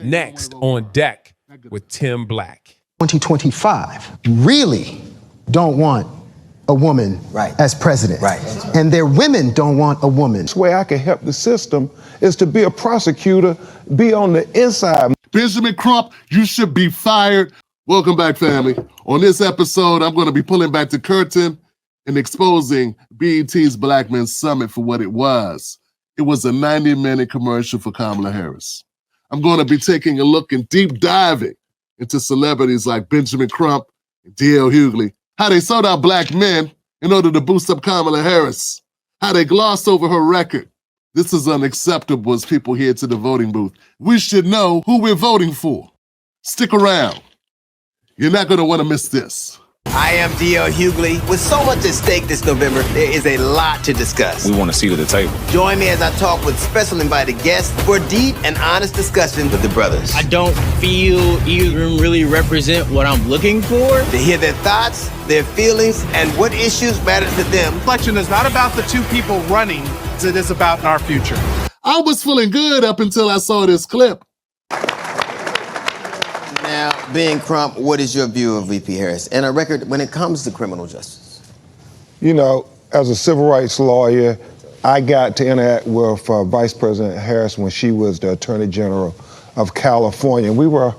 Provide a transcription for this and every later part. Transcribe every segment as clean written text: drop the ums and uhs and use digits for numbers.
Next on deck with Tim Black. 2025 really don't want a woman as president. And their women don't want a woman. The way I can help the system is to be a prosecutor, be on the inside. Benjamin Crump, you should be fired. Welcome back, family. On this episode, I'm going to be pulling back the curtain and exposing BET's Black Men Summit for what it was. It was a 90-minute commercial for Kamala Harris. I'm going to be taking a look and deep diving into celebrities like Benjamin Crump and D.L. Hughley, how they sold out black men in order to boost up Kamala Harris, how they glossed over her record. This is unacceptable as people head to the voting booth. We should know who we're voting for. Stick around. You're not going to want to miss this. I am D.L. Hughley. With so much at stake this November, there is a lot to discuss. We want a seat at the table. Join me as I talk with special invited guests for a deep and honest discussion with the brothers. I don't feel either of them really represent what I'm looking for. To hear their thoughts, their feelings, and what issues matter to them. Reflection is not about the two people running, it is about our future. I was feeling good up until I saw this clip. Now, being Crump, what is your view of VP Harris and a record when it comes to criminal justice? You know, as a civil rights lawyer, I got to interact with Vice President Harris when she was the Attorney General of California. We were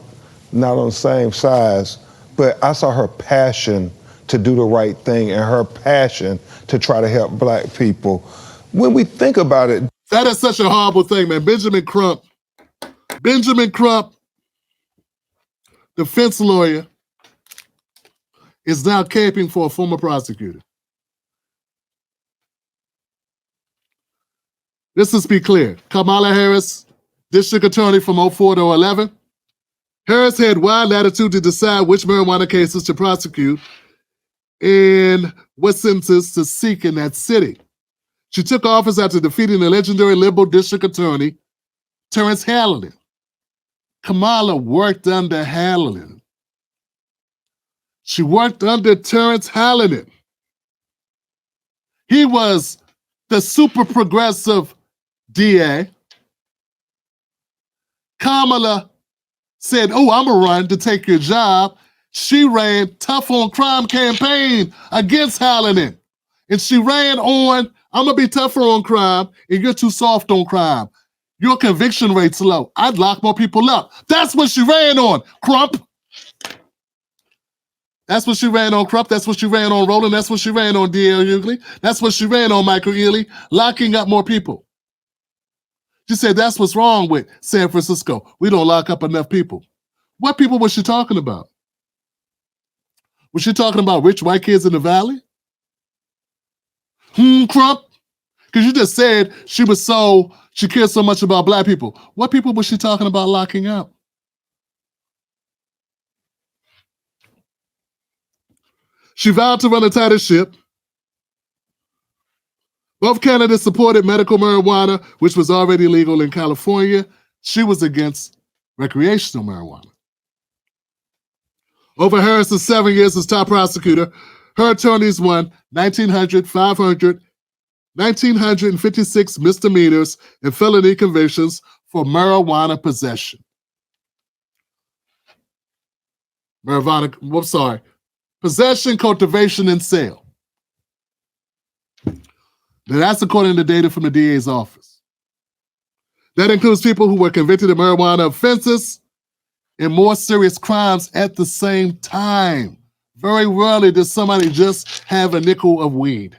not on the same size, but I saw her passion to do the right thing and her passion to try to help black people. When we think about it, that is such a horrible thing, man. Benjamin Crump, defense lawyer, is now caping for a former prosecutor. Let's just be clear. Kamala Harris, district attorney from 04 to 11. Harris had wide latitude to decide which marijuana cases to prosecute and what sentences to seek in that city. She took office after defeating the legendary liberal district attorney, Terrence Hallinan. Kamala worked under Hallinan. She worked under Terrence Hallinan. He was the super progressive DA. Kamala said, oh, I'm gonna run to take your job. She ran tough on crime campaign against Hallinan. And she ran on, I'm gonna be tougher on crime and you're too soft on crime. Your conviction rate's low. I'd lock more people up. That's what she ran on, Crump. That's what she ran on, Crump. That's what she ran on, Roland. That's what she ran on, D.L. Hughley. That's what she ran on, Michael Ealy, locking up more people. She said that's what's wrong with San Francisco. We don't lock up enough people. What people was she talking about? Was she talking about rich white kids in the valley? Crump? Because you just said she cared so much about black people. What people was she talking about locking up? She vowed to run a tighter ship. Both candidates supported medical marijuana, which was already legal in California. She was against recreational marijuana. Over Harris's 7 years as top prosecutor, her attorneys won 1,956 misdemeanors and felony convictions for marijuana possession. Possession, cultivation, and sale. Now that's according to data from the DA's office. That includes people who were convicted of marijuana offenses and more serious crimes at the same time. Very rarely does somebody just have a nickel of weed.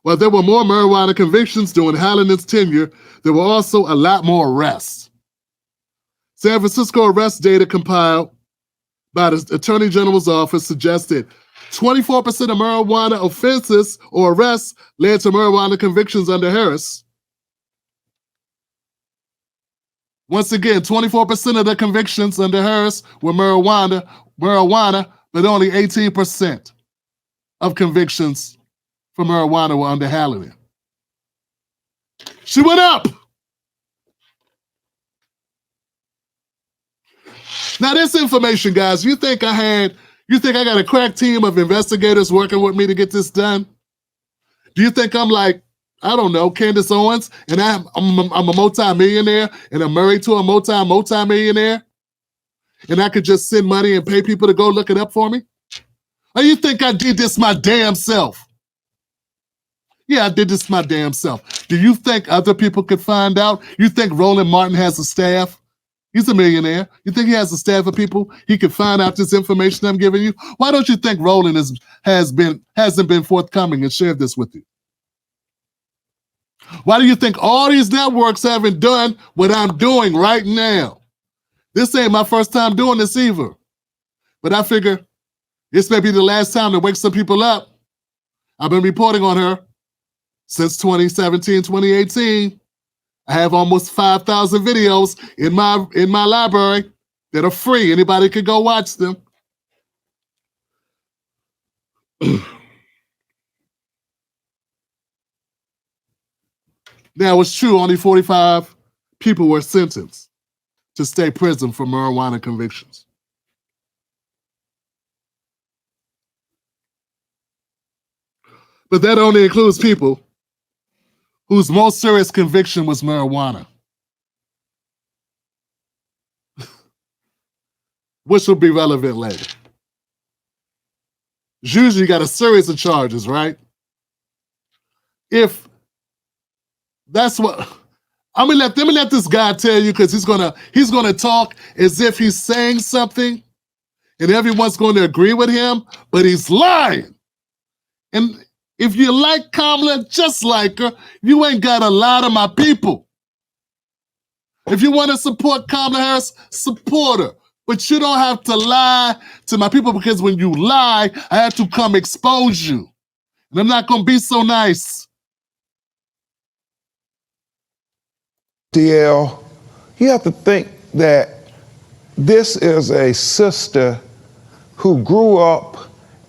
While there were more marijuana convictions during Hallinan's tenure, there were also a lot more arrests. San Francisco arrest data compiled by the Attorney General's office suggested 24% of marijuana offenses or arrests led to marijuana convictions under Harris. Once again, 24% of the convictions under Harris were marijuana, but only 18% of convictions for marijuana were under Hallinan. She went up. Now this information, guys, you think I got a crack team of investigators working with me to get this done? Do you think I'm like I don't know, Candace Owens, and I'm a multi-millionaire, and I'm married to a multi-millionaire, and I could just send money and pay people to go look it up for me? Or you think I did this my damn self? Yeah, I did this my damn self. Do you think other people could find out? You think Roland Martin has a staff? He's a millionaire. You think he has a staff of people he could find out this information I'm giving you? Why don't you think Roland hasn't been forthcoming and shared this with you? Why do you think all these networks haven't done what I'm doing right now? This ain't my first time doing this either. But I figure this may be the last time to wake some people up. I've been reporting on her since 2017, 2018. I have almost 5,000 videos in my library that are free. Anybody can go watch them. Now, it's true, only 45 people were sentenced to state prison for marijuana convictions. But that only includes people whose most serious conviction was marijuana, which will be relevant later. Usually you got a series of charges, right? If that's what let me let this guy tell you, because he's gonna talk as if he's saying something and everyone's going to agree with him, but he's lying. And if you like Kamala just like her, you ain't got a lot of my people. If you want to support Kamala Harris, support her. But you don't have to lie to my people, because when you lie, I have to come expose you. And I'm not going to be so nice. DL, you have to think that this is a sister who grew up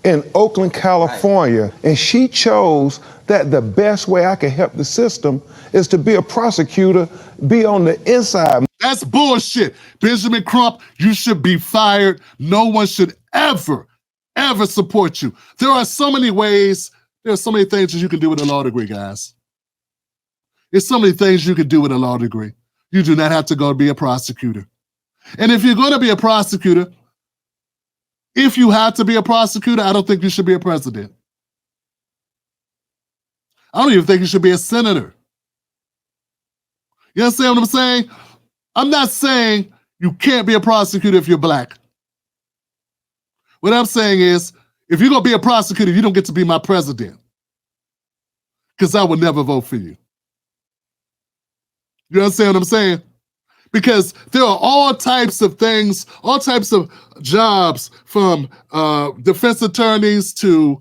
in Oakland, California, and she chose that the best way I can help the system is to be a prosecutor, be on the inside. That's bullshit. Benjamin Crump, you should be fired. No one should ever support you. There are so many ways, there are so many things that you can do with a law degree, guys. There's so many things you can do with a law degree. You do not have to go be a prosecutor. And if you're going to be a prosecutor, if you have to be a prosecutor, I don't think you should be a president. I don't even think you should be a senator. You understand what I'm saying? I'm not saying you can't be a prosecutor if you're black. What I'm saying is, if you're going to be a prosecutor, you don't get to be my president, because I would never vote for you. You understand what I'm saying? Because there are all types of things, all types of jobs, from defense attorneys to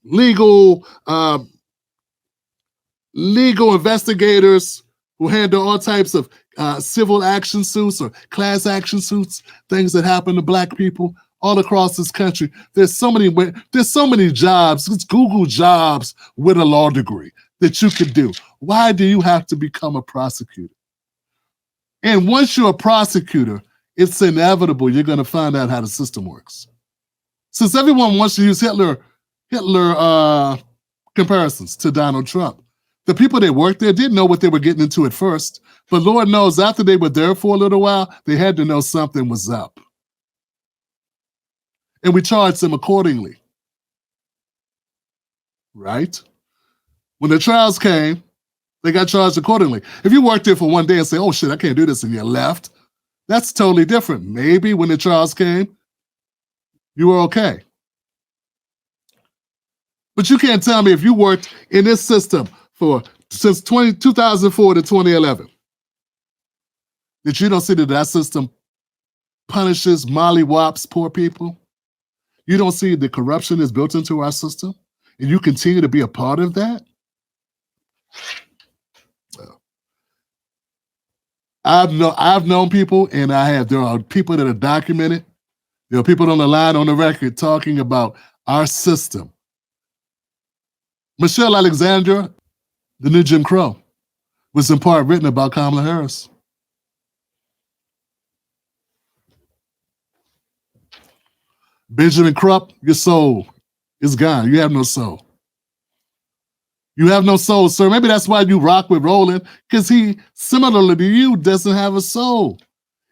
legal investigators who handle all types of civil action suits or class action suits, things that happen to black people all across this country. There's so many jobs. It's Google jobs with a law degree that you could do. Why do you have to become a prosecutor? And once you're a prosecutor, it's inevitable you're going to find out how the system works. Since everyone wants to use Hitler comparisons to Donald Trump, the people that worked there didn't know what they were getting into at first, but Lord knows after they were there for a little while, they had to know something was up. And we charged them accordingly, right? When the trials came, they got charged accordingly. If you worked there for one day and say, oh shit, I can't do this, and you left, that's totally different. Maybe when the trials came, you were okay. But you can't tell me, if you worked in this system since 2004 to 2011, that you don't see that system punishes, mollywops poor people. You don't see the corruption is built into our system, and you continue to be a part of that. I've known people, and there are people that are documented. There are people on the line, on the record, talking about our system. Michelle Alexandra, The New Jim Crow, was in part written about Kamala Harris. Benjamin Crump, your soul is gone. You have no soul. You have no soul, sir. Maybe that's why you rock with Roland, because he, similarly to you, doesn't have a soul.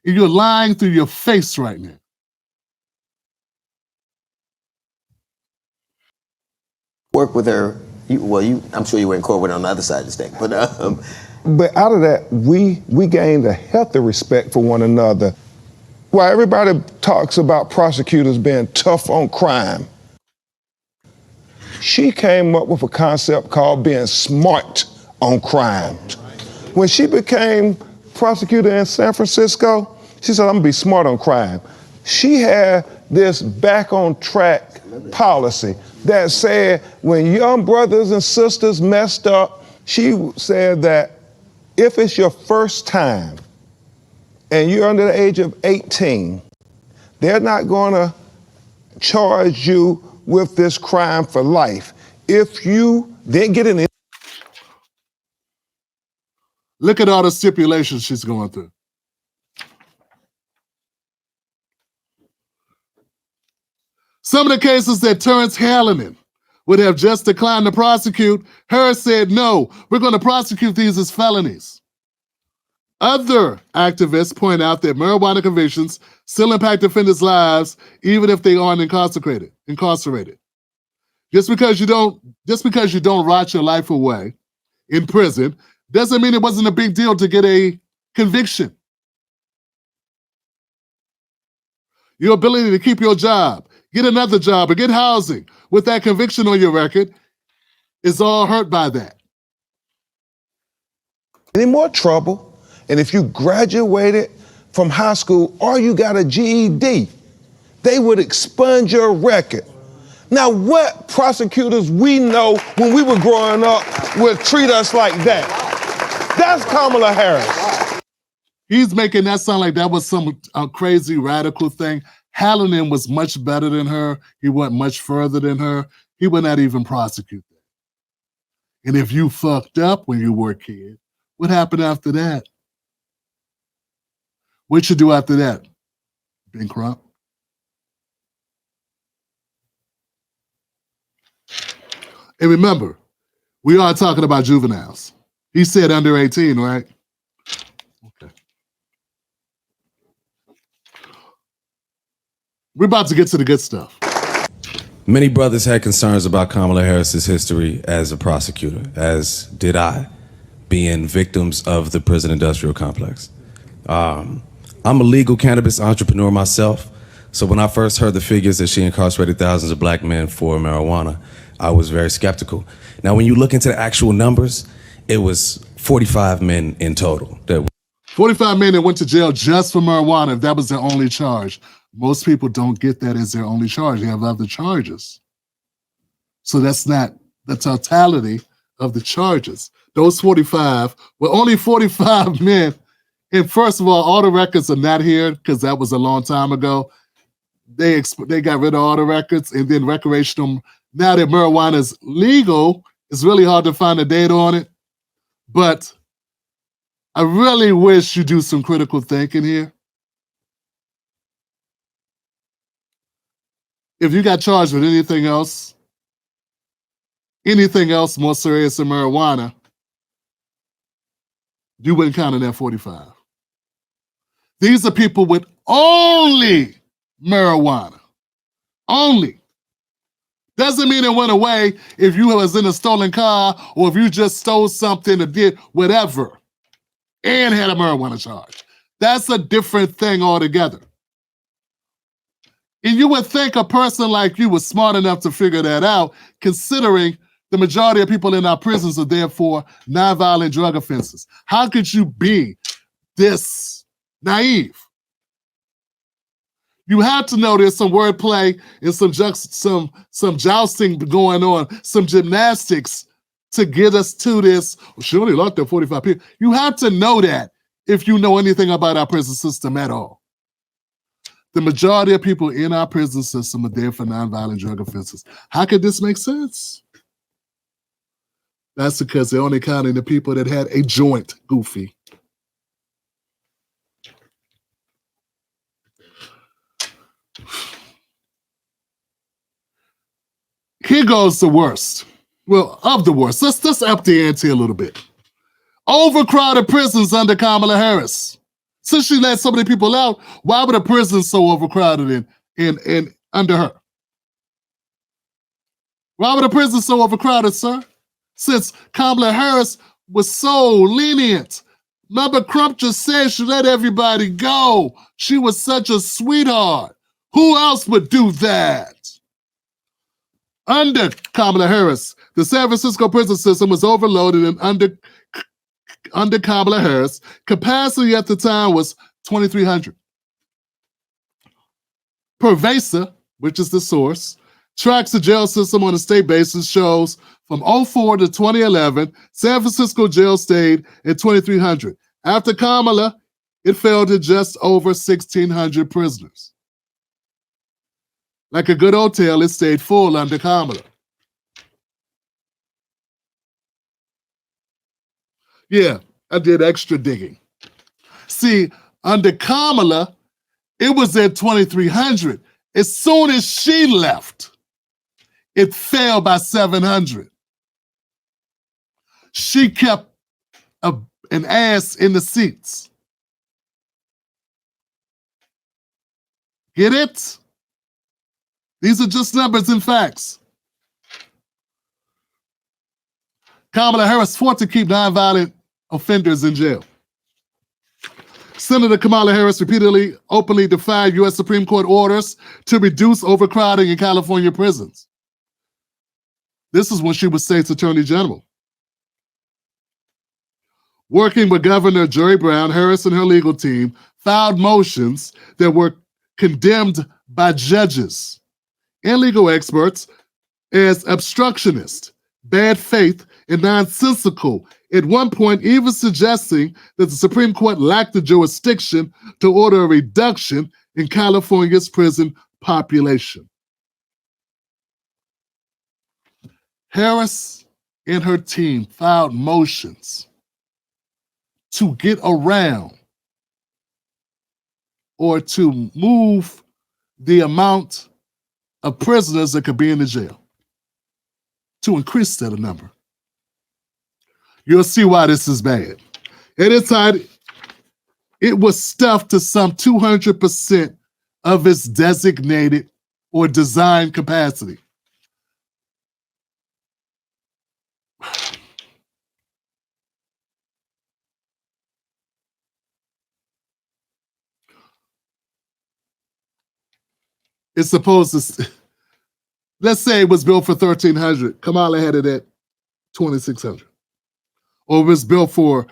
And you're lying through your face right now. Work with her. I'm sure you were in court with her on the other side of the stick, but out of that, we gained a healthy respect for one another. While everybody talks about prosecutors being tough on crime, she came up with a concept called being smart on crime. When she became prosecutor in San Francisco, she said, I'm gonna be smart on crime. She had this back on track policy that said when young brothers and sisters messed up, she said that if it's your first time and you're under the age of 18, they're not gonna charge you with this crime for life. If you didn't get in it. Look at all the stipulations she's going through. Some of the cases that Terrence Hallinan would have just declined to prosecute, Harris said, no, we're going to prosecute these as felonies. Other activists point out that marijuana convictions still impact defendants' lives, even if they aren't incarcerated. Just because you don't rot your life away in prison doesn't mean it wasn't a big deal to get a conviction. Your ability to keep your job, get another job, or get housing with that conviction on your record is all hurt by that. Any more trouble? And if you graduated from high school or you got a GED, they would expunge your record. Now, what prosecutors we know when we were growing up would treat us like that? That's Kamala Harris. He's making that sound like that was some crazy radical thing. Hallinan was much better than her. He went much further than her. He would not even prosecute that. And if you fucked up when you were a kid, what happened after that? What you do after that? Ben Crump? And remember, we are talking about juveniles. He said under 18, right? Okay. We're about to get to the good stuff. Many brothers had concerns about Kamala Harris's history as a prosecutor, as did I, being victims of the prison industrial complex. I'm a legal cannabis entrepreneur myself, so when I first heard the figures that she incarcerated thousands of black men for marijuana, I was very skeptical. Now, when you look into the actual numbers, it was 45 men in total. 45 men that went to jail just for marijuana, if that was their only charge. Most people don't get that as their only charge. They have other charges. So that's not the totality of the charges. Those 45 were only 45 men. And first of all the records are not here because that was a long time ago. They got rid of all the records, and then recreational. Now that marijuana is legal, it's really hard to find a date on it. But I really wish you do some critical thinking here. If you got charged with anything else more serious than marijuana, you wouldn't count in that 45. These are people with only marijuana. Only. Doesn't mean it went away if you was in a stolen car or if you just stole something or did whatever and had a marijuana charge. That's a different thing altogether. And you would think a person like you was smart enough to figure that out, considering the majority of people in our prisons are there for nonviolent drug offenses. How could you be this naive? You have to know there's some wordplay and some jousting going on, some gymnastics to get us to this. She only locked up 45 people. You have to know that if you know anything about our prison system at all. The majority of people in our prison system are there for nonviolent drug offenses. How could this make sense? That's because they're only counting the people that had a joint, Goofy. Here goes the worst. Well, of the worst. Let's up the ante a little bit. Overcrowded prisons under Kamala Harris. Since she let so many people out, why were the prisons so overcrowded in under her? Why were the prisons so overcrowded, sir? Since Kamala Harris was so lenient. Remember, Crump just said she let everybody go. She was such a sweetheart. Who else would do that? Under Kamala Harris, the San Francisco prison system was overloaded, and under Kamala Harris, capacity at the time was 2,300. Pervasive, which is the source, tracks the jail system on a state basis, shows from 2004 to 2011, San Francisco jail stayed at 2,300. After Kamala, it fell to just over 1,600 prisoners. Like a good hotel, it stayed full under Kamala. Yeah, I did extra digging. See, under Kamala, it was at 2,300. As soon as she left, it fell by 700. She kept an ass in the seats. Get it? These are just numbers and facts. Kamala Harris fought to keep nonviolent offenders in jail. Senator Kamala Harris repeatedly openly defied U.S. Supreme Court orders to reduce overcrowding in California prisons. This is when she was state's attorney general. Working with Governor Jerry Brown, Harris and her legal team filed motions that were condemned by judges and legal experts as obstructionist, bad faith, and nonsensical, at one point even suggesting that the Supreme Court lacked the jurisdiction to order a reduction in California's prison population. Harris and her team filed motions to get around or to move the amount of prisoners that could be in the jail, to increase that number. You'll see why this is bad. At its height, it was stuffed to some 200% of its designated or designed capacity. It's supposed to, let's say it was built for 1,300. Kamala had it at 2,600. Or it was built for,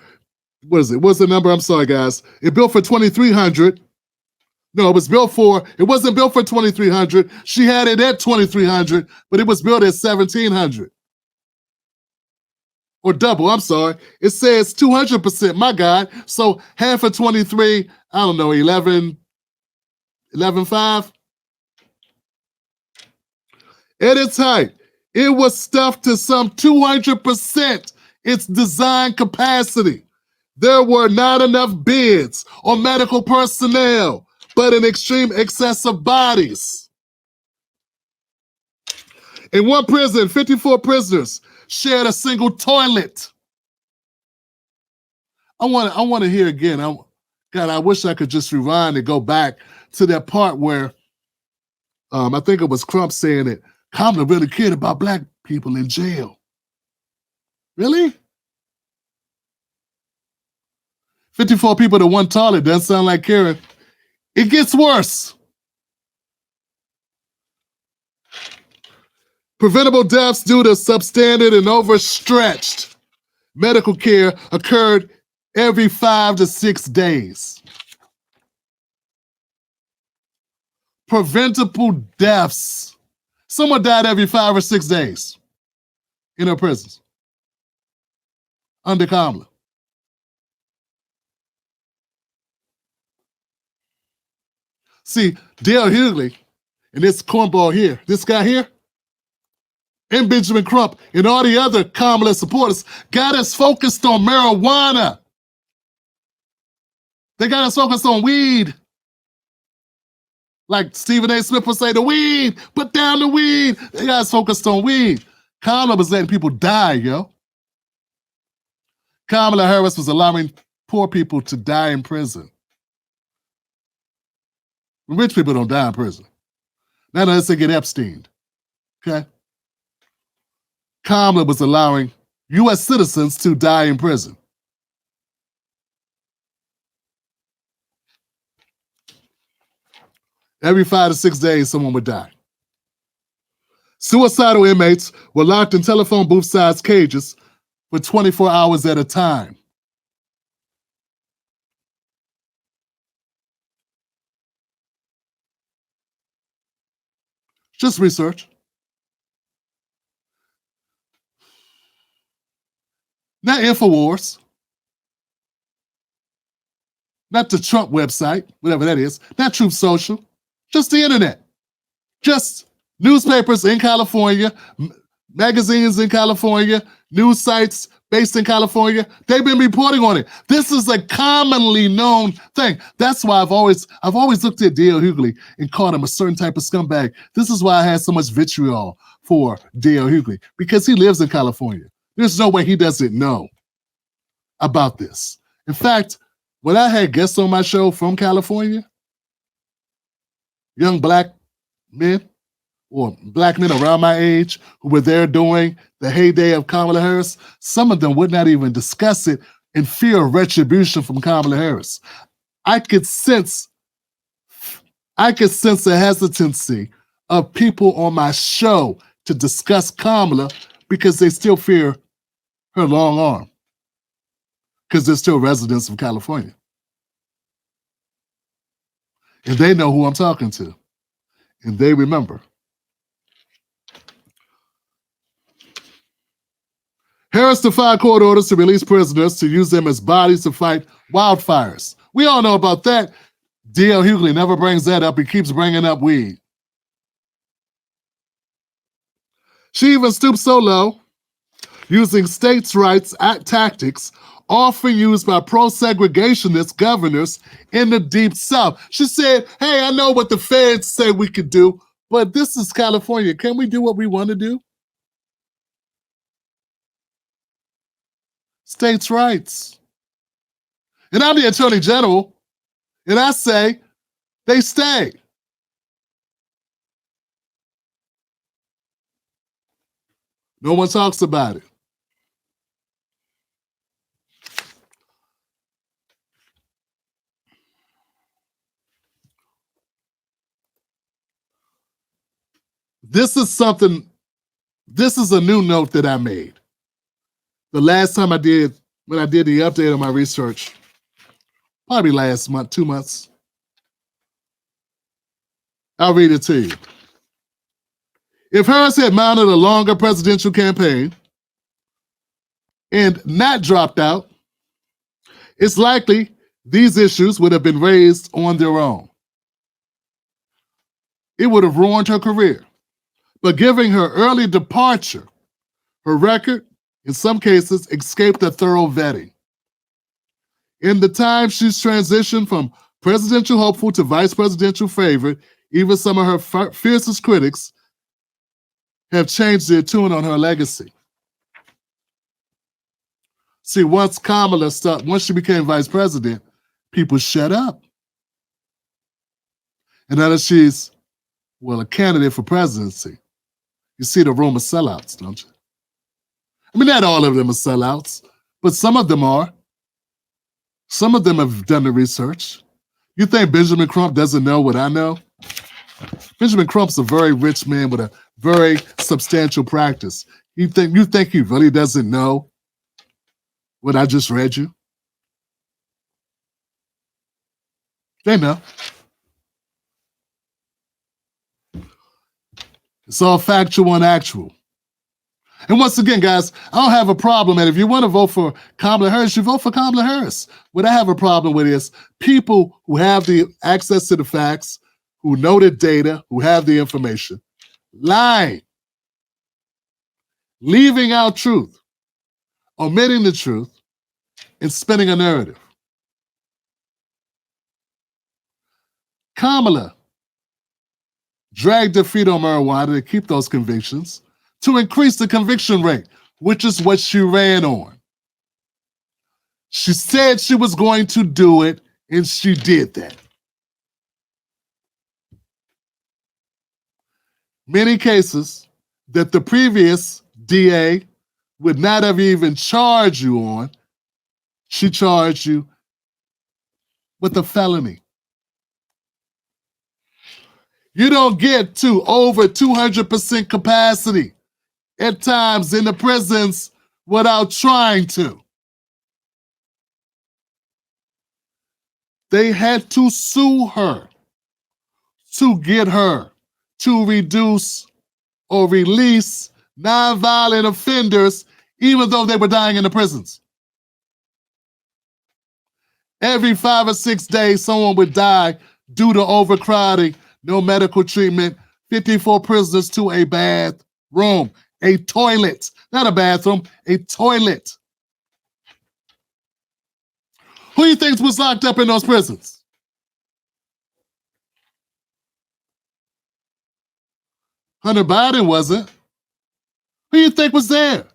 what is it? What's the number? I'm sorry, guys. It built for 2,300. No, it wasn't built for 2,300. She had it at 2,300, but it was built at 1,700. Or double, I'm sorry. It says 200%, my God. So half of 23, I don't know, 11.5. At its height, it was stuffed to some 200% its design capacity. There were not enough beds or medical personnel, but an extreme excess of bodies. In one prison, 54 prisoners shared a single toilet. I want to hear again. God, I wish I could just rewind and go back to that part where I think it was Crump saying it. Kamala really cared about black people in jail. Really? 54 people to one toilet doesn't sound like caring. It gets worse. Preventable deaths due to substandard and overstretched medical care occurred every 5 to 6 days. Preventable deaths. Someone died every 5 or 6 days in our prisons under Kamala. See, Dale Hughley and this cornball here, this guy here, and Benjamin Crump and all the other Kamala supporters got us focused on marijuana. They got us focused on weed. Like Stephen A. Smith would say, the weed, put down the weed. They got us focused on weed. Kamala was letting people die, yo. Kamala Harris was allowing poor people to die in prison. Rich people don't die in prison. Not unless they get Epsteined. Okay? Kamala was allowing U.S. citizens to die in prison. Every 5 to 6 days, someone would die. Suicidal inmates were locked in telephone booth-sized cages for 24 hours at a time. Just research. Not InfoWars. Not the Trump website, whatever that is. Not Truth Social. Just the internet. Just newspapers in California, magazines in California, news sites based in California. They've been reporting on it. This is a commonly known thing. That's why I've always looked at D.L. Hughley and called him a certain type of scumbag. This is why I had so much vitriol for D.L. Hughley, because he lives in California. There's no way he doesn't know about this. In fact, when I had guests on my show from California, young black men or black men around my age who were there during the heyday of Kamala Harris, some of them would not even discuss it in fear of retribution from Kamala Harris. I could sense a hesitancy of people on my show to discuss Kamala because they still fear her long arm, because they're still residents of California. And they know who I'm talking to. And they remember. Harris defied court orders to release prisoners to use them as bodies to fight wildfires. We all know about that. D.L. Hughley never brings that up. He keeps bringing up weed. She even stooped so low, using states' rights tactics often used by pro-segregationist governors in the Deep South. She said, hey, I know what the feds say we could do, but this is California. Can we do what we want to do? States' rights. And I'm the Attorney General, and I say they stay. No one talks about it. This is a new note that I made. The last time when I did the update on my research, probably last month, 2 months. I'll read it to you. If Harris had mounted a longer presidential campaign and not dropped out, it's likely these issues would have been raised on their own. It would have ruined her career. But giving her early departure, her record, in some cases, escaped a thorough vetting. In the time she's transitioned from presidential hopeful to vice presidential favorite, even some of her fiercest critics have changed their tune on her legacy. See, once she became vice president, people shut up. And now that she's, a candidate for presidency, you see the room of sellouts, don't you? I mean, not all of them are sellouts, but some of them are. Some of them have done the research. You think Benjamin Crump doesn't know what I know? Benjamin Crump's a very rich man with a very substantial practice. You think he really doesn't know what I just read you? They know. It's all factual and actual. And once again, guys, I don't have a problem. And if you want to vote for Kamala Harris, you vote for Kamala Harris. What I have a problem with is people who have the access to the facts, who know the data, who have the information, lying, leaving out truth, omitting the truth, and spinning a narrative. Kamala dragged her feet on marijuana to keep those convictions to increase the conviction rate, which is what she ran on. She said she was going to do it, and she did that. Many cases that the previous DA would not have even charged you on, she charged you with a felony. You don't get to over 200% capacity at times in the prisons without trying to. They had to sue her to get her to reduce or release nonviolent offenders, even though they were dying in the prisons. Every 5 or 6 days, someone would die due to overcrowding, no medical treatment, 54 prisoners to a bathroom, a toilet, not a bathroom, a toilet. Who do you think was locked up in those prisons? Hunter Biden wasn't. Who do you think was there?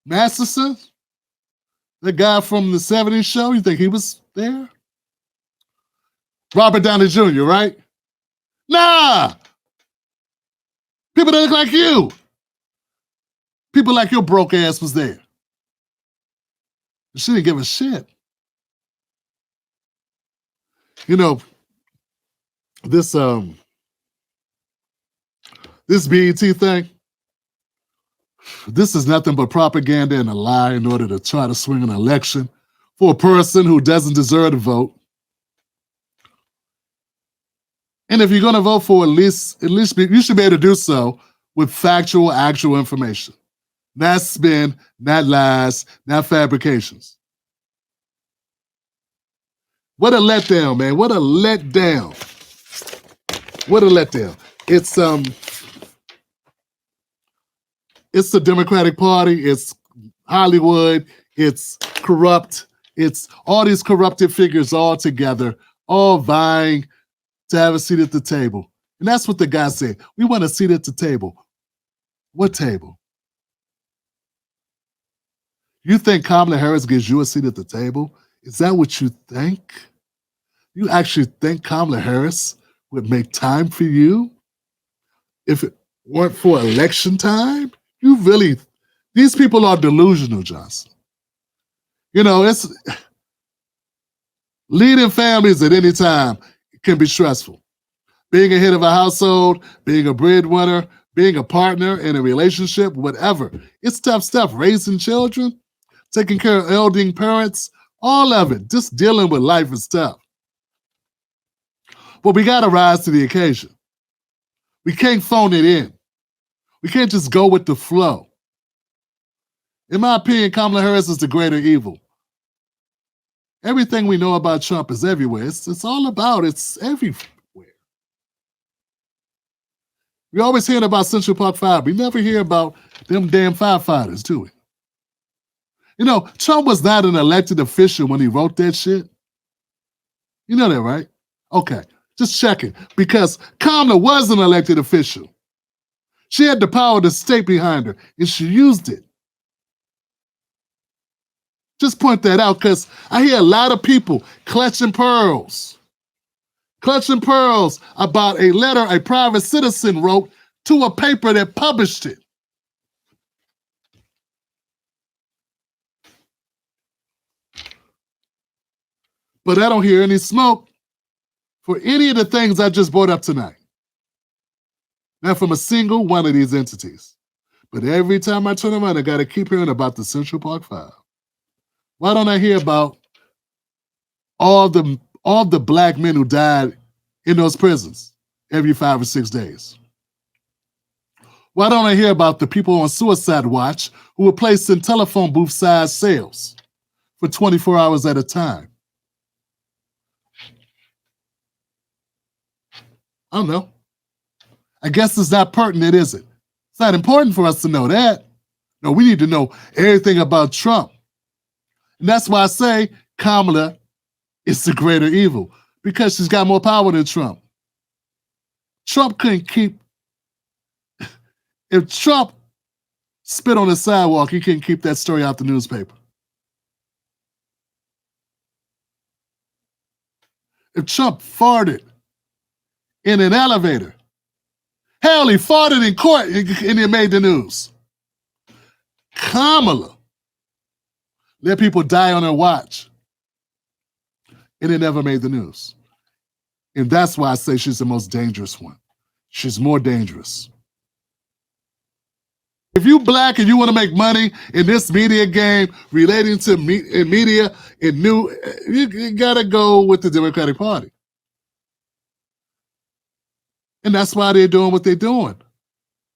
Masterson? The guy from the 70s show, you think he was there? Robert Downey Jr., right? Nah! People that look like you. People like your broke ass was there. She didn't give a shit. You know, this BET thing, this is nothing but propaganda and a lie in order to try to swing an election for a person who doesn't deserve to vote. And if you're going to vote for you should be able to do so with factual, actual information. Not spin, not lies, not fabrications. What a letdown, man. What a letdown. What a letdown. It's the Democratic Party, it's Hollywood, it's corrupt, it's all these corrupted figures all together, all vying to have a seat at the table. And that's what the guy said. We want a seat at the table. What table? You think Kamala Harris gives you a seat at the table? Is that what you think? You actually think Kamala Harris would make time for you if it weren't for election time? You really, these people are delusional, Johnson. You know, it's leading families at any time can be stressful. Being a head of a household, being a breadwinner, being a partner in a relationship, whatever. It's tough stuff. Raising children, taking care of elderly parents, all of it. Just dealing with life is tough. But we got to rise to the occasion. We can't phone it in. We can't just go with the flow. In my opinion, Kamala Harris is the greater evil. Everything we know about Trump is everywhere. It's all about, it's everywhere. We always hear about Central Park 5. We never hear about them damn firefighters, do we? You know, Trump was not an elected official when he wrote that shit. You know that, right? Okay, just checking. Because Kamala was an elected official. She had the power of the state behind her, and she used it. Just point that out, because I hear a lot of people clutching pearls about a letter a private citizen wrote to a paper that published it. But I don't hear any smoke for any of the things I just brought up tonight. Not from a single one of these entities. But every time I turn around, I got to keep hearing about the Central Park 5. Why don't I hear about all the black men who died in those prisons every 5 or 6 days? Why don't I hear about the people on suicide watch who were placed in telephone booth-sized cells for 24 hours at a time? I don't know. I guess it's not pertinent, is it? It's not important for us to know that. No, we need to know everything about Trump. And that's why I say Kamala is the greater evil, because she's got more power than Trump. Trump couldn't keep, if Trump spit on the sidewalk, he couldn't keep that story out the newspaper. If Trump farted in an elevator, hell, he farted in court and it made the news. Kamala let people die on her watch and it never made the news. And that's why I say she's the most dangerous one. She's more dangerous. If you black and you want to make money in this media game relating to media and new, you gotta go with the Democratic Party. And that's why they're doing what they're doing.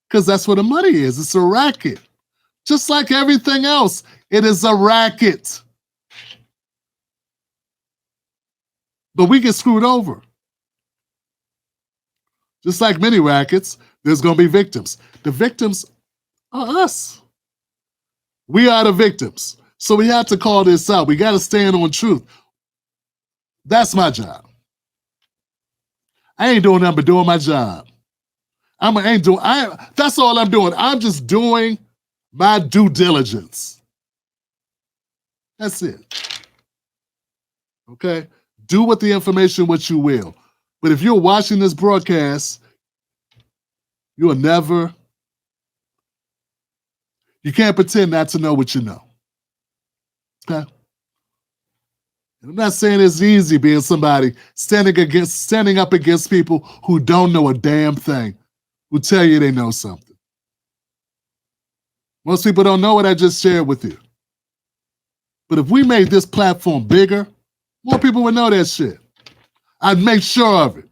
Because that's where the money is. It's a racket. Just like everything else, it is a racket. But we get screwed over. Just like many rackets, there's going to be victims. The victims are us. We are the victims. So we have to call this out. We got to stand on truth. That's my job. I ain't doing nothing but doing my job. That's all I'm doing. I'm just doing my due diligence. That's it. Okay? Do with the information what you will. But if you're watching this broadcast, you can't pretend not to know what you know. Okay? And I'm not saying it's easy being somebody standing up against people who don't know a damn thing, who tell you they know something. Most people don't know what I just shared with you. But if we made this platform bigger, more people would know that shit. I'd make sure of it.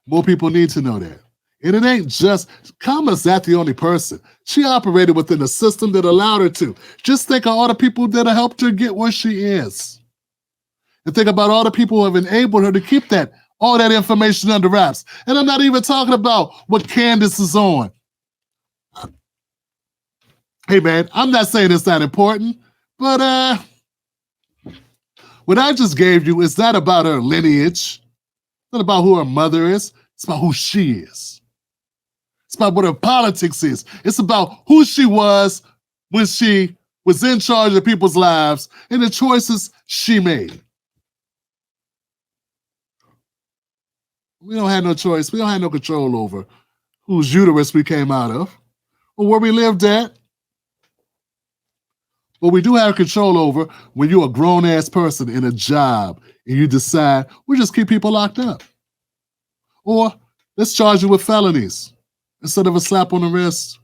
More people need to know that. And it ain't just, Kamala's not the only person. She operated within a system that allowed her to. Just think of all the people that have helped her get where she is. And think about all the people who have enabled her to keep all that information under wraps. And I'm not even talking about what Candace is on. Hey man, I'm not saying it's not important, but what I just gave you is not about her lineage. It's not about who her mother is. It's about who she is. It's about what her politics is. It's about who she was when she was in charge of people's lives and the choices she made. We don't have no choice. We don't have no control over whose uterus we came out of or where we lived at. But we do have control over when you're a grown-ass person in a job and you decide, we'll just keep people locked up. Or let's charge you with felonies instead of a slap on the wrist.